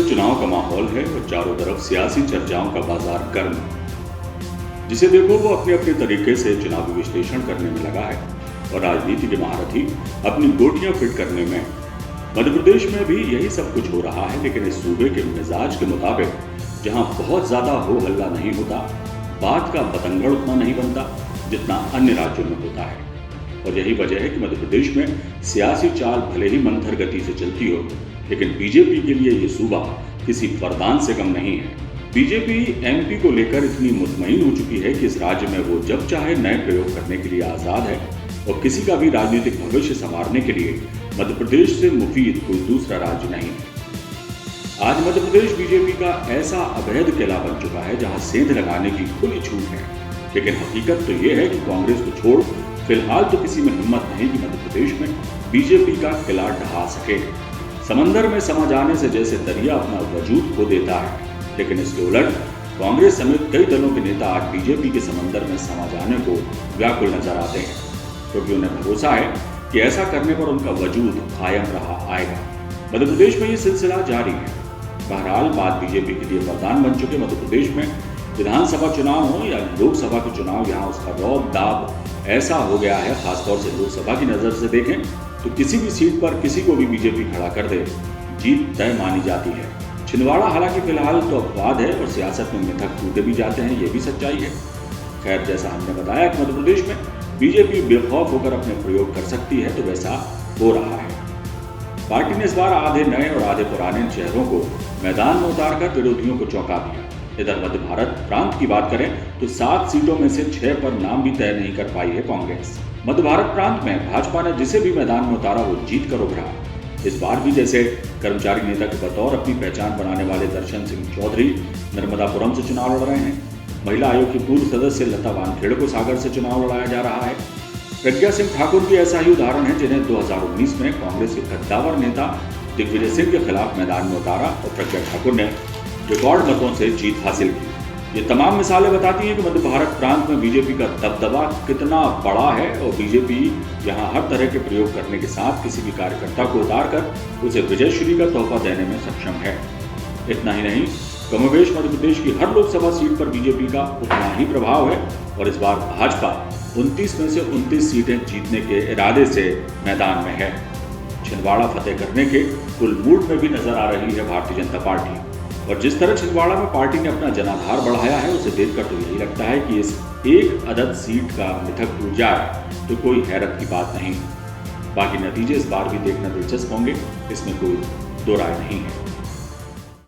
चुनाव का माहौल है और चारों तरफ सियासी चर्चाओं का बाजार गर्म है। जिसे देखो वो अपने अपने तरीके से चुनावी विश्लेषण करने में लगा है और राजनीति के महारथी अपनी गोटियां फिट करने में। मध्य प्रदेश में भी यही सब कुछ हो रहा है, लेकिन इस सूबे के मिजाज के मुताबिक जहां बहुत ज्यादा हो हल्ला नहीं होता, बात का बतंगड़ उतना नहीं बनता जितना अन्य राज्यों में होता है। और यही वजह है कि मध्य प्रदेश में सियासी चाल भले ही मंथर गति से चलती हो, लेकिन बीजेपी के लिए ये सूबा किसी वरदान से कम नहीं है। बीजेपी एमपी को लेकर इतनी मुतमईन हो चुकी है कि इस राज्य में वो जब चाहे नए प्रयोग करने के लिए आजाद है और किसी का भी राजनीतिक भविष्य संवारने के लिए मध्य प्रदेश से मुफीद कोई दूसरा राज्य नहीं है। आज मध्य प्रदेश बीजेपी का ऐसा अवैध किला बन चुका है जहां सेंध लगाने की खुली छूट है, लेकिन हकीकत तो ये है कि कांग्रेस को छोड़ फिलहाल तो किसी में हिम्मत नहीं कि मध्य प्रदेश में बीजेपी का किला ढहा सके। समंदर में समा जाने से जैसे दरिया अपना वजूद खो देता है, लेकिन इसके उलट कांग्रेस समेत कई दलों के नेता आज बीजेपी के समंदर में समा जाने को व्याकुल नजर आते हैं, क्योंकि उन्हें भरोसा है कि ऐसा करने पर उनका वजूद कायम रहा आएगा। मध्य प्रदेश में ये सिलसिला जारी है। बहरहाल बात बीजेपी के लिए वरदान बन चुके मध्य प्रदेश में विधानसभा चुनाव हो या लोकसभा के चुनाव, यहाँ उसका रौब दाब ऐसा हो गया है, खासतौर से लोकसभा की नजर से देखें तो किसी भी सीट पर किसी को भी बीजेपी खड़ा कर दे, जीत तय मानी जाती है। छिंदवाड़ा हालांकि फिलहाल तो अपवाद है और सियासत में मिथक टूटे भी जाते हैं, ये भी सच्चाई है। खैर, जैसा हमने बताया कि मध्य प्रदेश में बीजेपी बेखौफ होकर अपने प्रयोग कर सकती है, तो वैसा हो रहा है। पार्टी ने इस बार आधे नए और आधे पुराने चेहरों को मैदान में उतारकर विरोधियों को चौंका दिया। इधर मध्य भारत प्रांत की बात करें तो 7 सीटों में से 6 पर नाम भी तय नहीं कर पाई है कांग्रेस। मध्य भारत प्रांत में भाजपा ने जिसे भी मैदान में उतारा वो जीत कर उभरा। इस बार भी जैसे कर्मचारी नेता के बतौर अपनी पहचान बनाने वाले दर्शन सिंह चौधरी नर्मदापुरम से चुनाव लड़ रहे हैं। महिला आयोग की पूर्व सदस्य लता वानखेड़े को सागर से चुनाव लड़ाया जा रहा है। प्रज्ञा सिंह ठाकुर भी ऐसा ही उदाहरण है, जिन्हें 2019 में कांग्रेस के कद्दावर नेता दिग्विजय सिंह के खिलाफ मैदान में उतारा और प्रज्ञा ठाकुर ने रिकॉर्ड मतों से जीत हासिल की। ये तमाम मिसालें बताती हैं कि मध्य भारत प्रांत में बीजेपी का दबदबा कितना बड़ा है और बीजेपी यहाँ हर तरह के प्रयोग करने के साथ किसी भी कार्यकर्ता को उतारकर उसे विजयश्री का तोहफा देने में सक्षम है। इतना ही नहीं, कमोबेश मध्य प्रदेश की हर लोकसभा सीट पर बीजेपी का उतना ही प्रभाव है और इस बार भाजपा 29 में से 29 सीटें जीतने के इरादे से मैदान में है। छिंदवाड़ा फतेह करने के कुल मूड में भी नजर आ रही है भारतीय जनता पार्टी, और जिस तरह छिंदवाड़ा में पार्टी ने अपना जनाधार बढ़ाया है उसे देखकर तो यही लगता है कि इस एक अदद सीट का मिथक टूट जाए तो कोई हैरत की बात नहीं। बाकी नतीजे इस बार भी देखना दिलचस्प होंगे, इसमें कोई दो राय नहीं है।